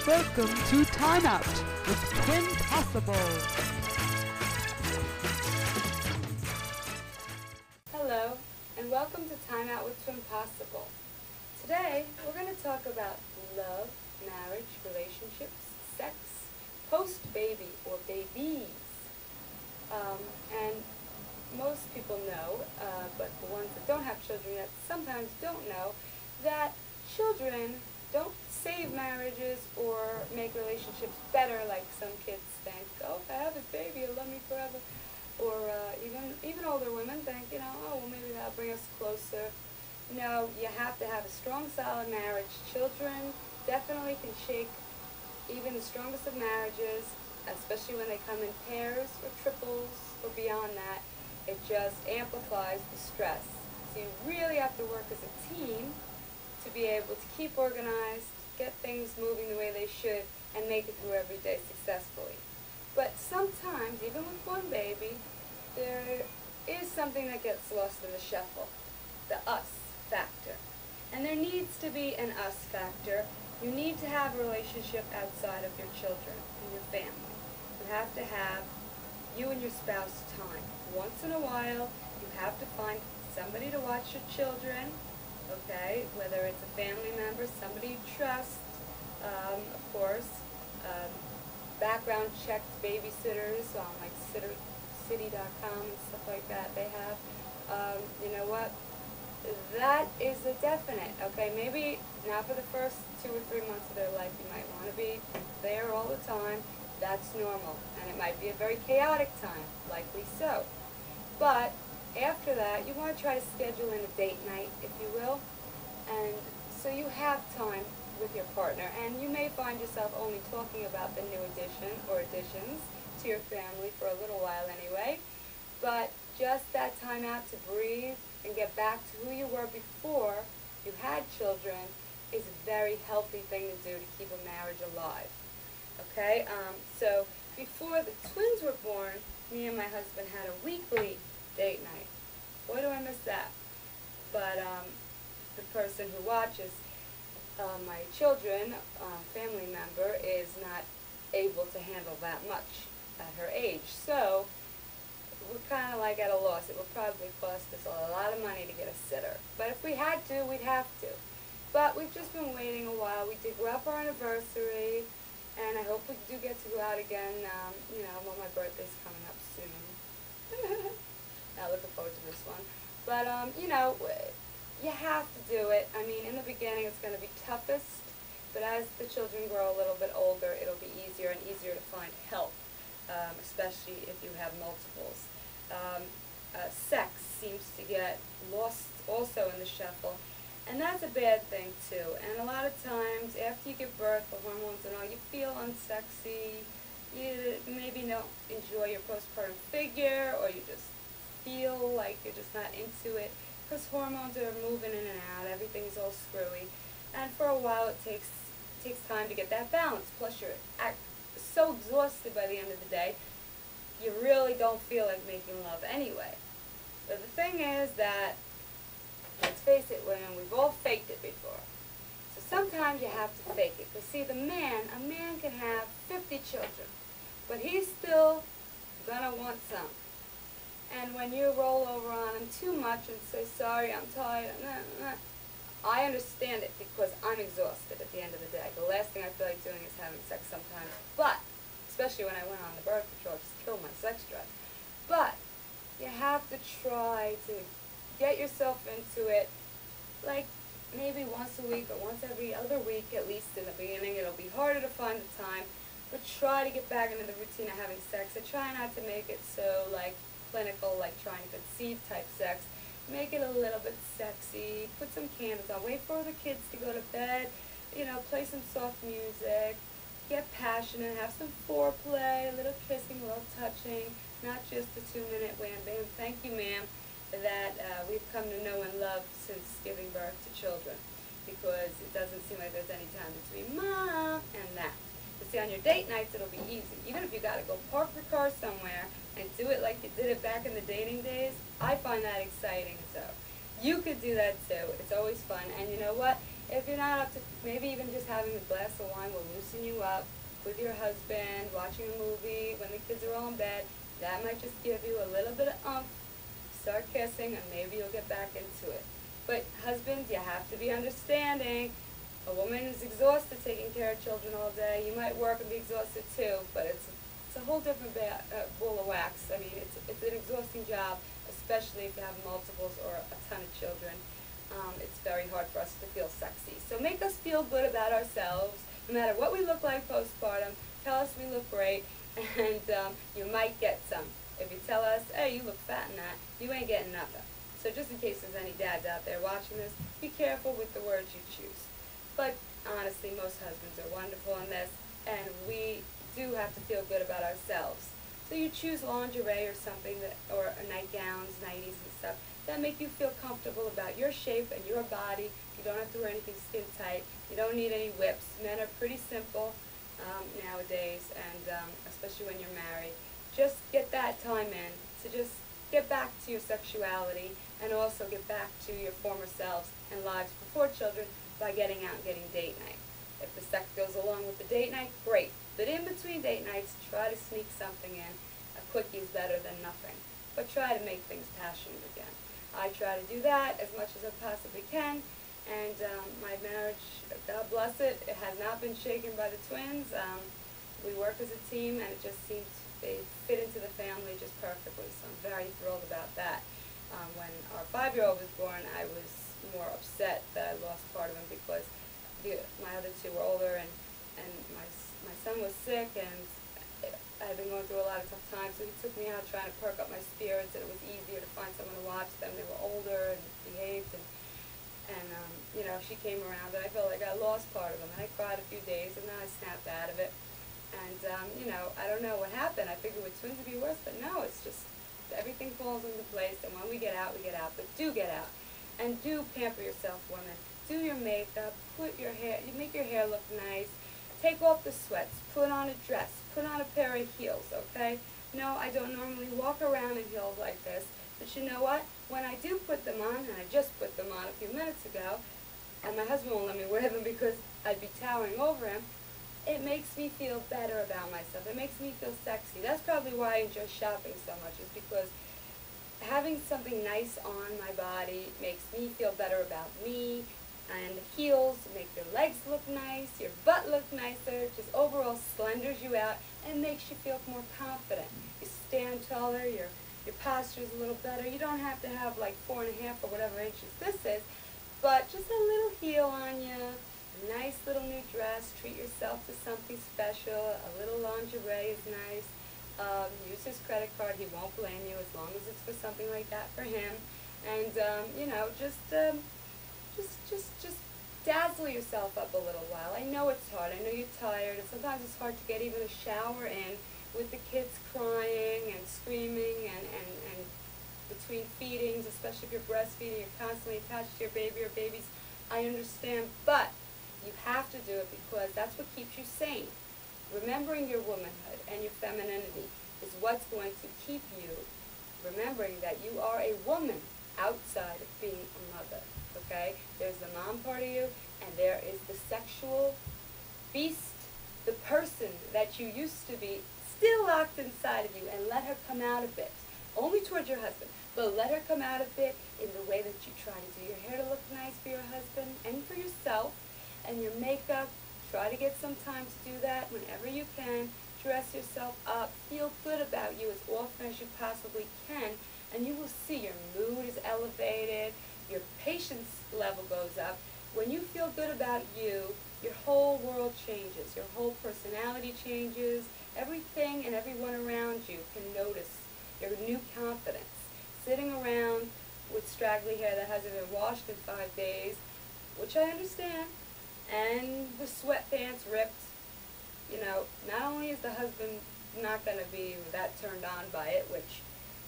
Welcome to Timeout with Twinpossible. Hello, and welcome to Timeout with Twinpossible. Today, we're going to talk about love, marriage, relationships, sex, post-baby or babies. And most people know, but the ones that don't have children yet sometimes don't know, that children don't save marriages or make relationships better like some kids think. Oh, if I have this baby, he'll love me forever. Or even older women think, oh, well, maybe that'll bring us closer. No, you have to have a strong, solid marriage. Children definitely can shake even the strongest of marriages, especially when they come in pairs or triples or beyond that. It just amplifies the stress. So you really have to work as a team to be able to keep organized, get things moving the way they should, and make it through every day successfully. But sometimes, even with one baby, there is something that gets lost in the shuffle, the us factor. And there needs to be an us factor. You need to have a relationship outside of your children and your family. You have to have you and your spouse time. Once in a while, you have to find somebody to watch your children, okay, whether it's a family member, somebody you trust, of course, background checked babysitters on like city.com and stuff like that they have. You know what? That is a definite, okay? Maybe not for the first 2 or 3 months of their life. You might want to be there all the time. That's normal. And it might be a very chaotic time, likely so. But after that, you want to try to schedule in a date night, if you will. And so you have time with your partner. And you may find yourself only talking about the new addition or additions to your family for a little while anyway. But just that time out to breathe and get back to who you were before you had children is a very healthy thing to do to keep a marriage alive. Okay? So before the twins were born, me and my husband had a weekly date night. Boy, do I miss that. But the person who watches my children, family member, is not able to handle that much at her age. So we're kind of like at a loss. It would probably cost us a lot of money to get a sitter. But if we had to, we'd have to. But we've just been waiting a while. We did go out for our anniversary, and I hope we do get to go out again, when my birthday's coming up soon. Not looking forward to this one. But, you have to do it. I mean, in the beginning it's going to be toughest, but as the children grow a little bit older, it'll be easier and easier to find help, especially if you have multiples. Sex seems to get lost also in the shuffle, and that's a bad thing too. And a lot of times after you give birth, the hormones and all, you feel unsexy, you maybe don't enjoy your postpartum figure, or you just feel like you're just not into it, because hormones are moving in and out, everything's all screwy, and for a while it takes time to get that balance. Plus you're so exhausted by the end of the day, you really don't feel like making love anyway. But the thing is that, let's face it, women, we've all faked it before. So sometimes you have to fake it. Because see, a man can have 50 children, but he's still gonna want some. And when you roll over on him too much and say, sorry, I'm tired, I understand it, because I'm exhausted at the end of the day. The last thing I feel like doing is having sex sometimes. But, especially when I went on the birth control, I just killed my sex drive. But you have to try to get yourself into it, like maybe once a week or once every other week, at least in the beginning. It'll be harder to find the time, but try to get back into the routine of having sex. And try not to make it so like clinical, like trying to conceive type sex. Make it a little bit sexy, put some candles on, wait for the kids to go to bed, play some soft music, get passionate, have some foreplay, a little kissing, a little touching, not just a 2-minute wham bam, thank you ma'am, that we've come to know and love since giving birth to children, because it doesn't seem like there's any time between mom and that. But see, on your date nights it'll be easy. Even if you got to go park your car somewhere and do it like you did it back in the dating days, I find that exciting. So you could do that too. It's always fun. And you know what? If you're not up to, maybe even just having a glass of wine will loosen you up with your husband, watching a movie when the kids are all in bed. That might just give you a little bit of oomph. Start kissing, and maybe you'll get back into it. But husbands, you have to be understanding. A woman is exhausted taking care of children all day. You might work and be exhausted too, but it's a whole different ball of wax. I mean, it's an exhausting job, especially if you have multiples or a ton of children. It's very hard for us to feel sexy. So make us feel good about ourselves, no matter what we look like postpartum. Tell us we look great, and you might get some. If you tell us, hey, you look fat in that, you ain't getting nothing. So just in case there's any dads out there watching this, be careful with the words you choose. But honestly, most husbands are wonderful in this, and we do have to feel good about ourselves. So you choose lingerie or something, or nightgowns, nighties and stuff, that make you feel comfortable about your shape and your body. You don't have to wear anything skin tight. You don't need any whips. Men are pretty simple nowadays, and especially when you're married. Just get that time in to just get back to your sexuality, and also get back to your former selves and lives before children by getting out and getting date night. If the sex goes along with the date night, great. But in between date nights, try to sneak something in. A quickie is better than nothing. But try to make things passionate again. I try to do that as much as I possibly can. And my marriage, God bless it, it has not been shaken by the twins. We work as a team, and it just seems they fit into the family just perfectly. So I'm very thrilled about that. When our 5-year-old was born, I was more upset that I lost part of him because my other two were older, and my son was sick, and I had been going through a lot of tough times, so he took me out trying to perk up my spirits, and it was easier to find someone to watch them. They were older and behaved, and you know, she came around, and I felt like I lost part of them, and I cried a few days, and then I snapped out of it. And you know, I don't know what happened. I figured with twins it'd be worse, but no, it's just everything falls into place, and when we get out, we get out. But do get out, and do pamper yourself, women. Do your makeup, put your hair, you make your hair look nice, take off the sweats, put on a dress, put on a pair of heels, okay? No, I don't normally walk around in heels like this, but you know what? When I do put them on, and I just put them on a few minutes ago, and my husband won't let me wear them because I'd be towering over him, it makes me feel better about myself. It makes me feel sexy. That's probably why I enjoy shopping so much, is because having something nice on my body makes me feel better about me. And the heels make your legs look nice, your butt look nicer, just overall slenders you out and makes you feel more confident. You stand taller, your posture's a little better. You don't have to have like 4.5 or whatever inches this is, but just a little heel on you, a nice little new dress, treat yourself to something special, a little lingerie is nice. Use his credit card, he won't blame you as long as it's for something like that for him. And you know, just dazzle yourself up a little while. I know it's hard. I know you're tired, and sometimes it's hard to get even a shower in with the kids crying and screaming and between feedings, especially if you're breastfeeding, you're constantly attached to your baby or babies. I understand, but you have to do it because that's what keeps you sane. Remembering your womanhood and your femininity is what's going to keep you remembering that you are a woman outside of being a mother. Okay? There's the mom part of you, and there is the sexual beast, the person that you used to be, still locked inside of you, and let her come out a bit. Only towards your husband, but let her come out a bit in the way that you try to do your hair to look nice for your husband and for yourself, and your makeup. Try to get some time to do that whenever you can. Dress yourself up. Feel good about you as often as you possibly can, and you will see your mood is elevated. Your patience level goes up. When you feel good about you, your whole world changes. Your whole personality changes. Everything and everyone around you can notice your new confidence. Sitting around with straggly hair that hasn't been washed in 5 days, which I understand, and the sweatpants ripped, you know, not only is the husband not going to be that turned on by it, which,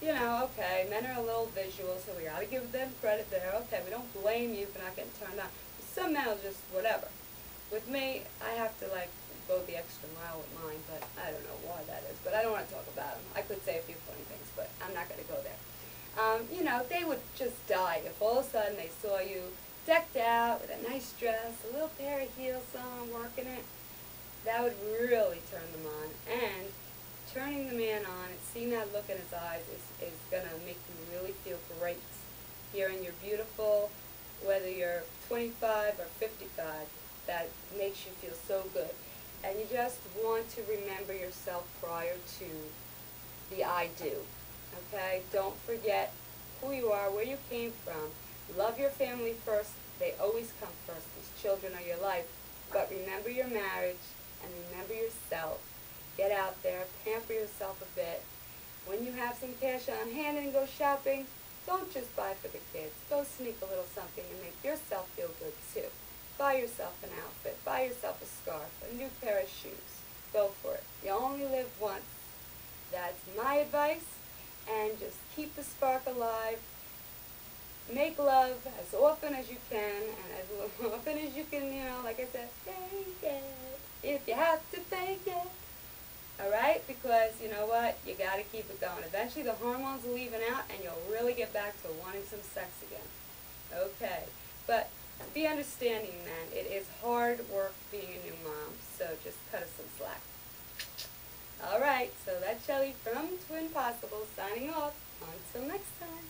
you know, okay, men are a little visual, so we got to give them credit there. Okay, we don't blame you for not getting turned on. Some men will just whatever. With me, I have to, like, go the extra mile with mine, but I don't know why that is. But I don't want to talk about them. I could say a few funny things, but I'm not going to go there. You know, they would just die if all of a sudden they saw you decked out with a nice dress, a little pair of heels on, working it, that would really turn them on. And turning the man on and seeing that look in his eyes is going to make you really feel great. Hearing you're beautiful, whether you're 25 or 55, that makes you feel so good. And you just want to remember yourself prior to the I do. Okay? Don't forget who you are, where you came from. Love your family first. They always come first. These children are your life. But remember your marriage and remember yourself. Get out there, pamper yourself a bit. When you have some cash on hand and go shopping, don't just buy for the kids. Go sneak a little something and make yourself feel good too. Buy yourself an outfit. Buy yourself a scarf, a new pair of shoes. Go for it. You only live once. That's my advice. And just keep the spark alive. Make love as often as you can, and as often as you can, like I said, fake it. If you have to fake it. Alright? Because, you know what? You got to keep it going. Eventually the hormones will even out, and you'll really get back to wanting some sex again. Okay. But be understanding, man. It is hard work being a new mom, so just cut us some slack. Alright, so that's Shelly from Twinpossible signing off. Until next time.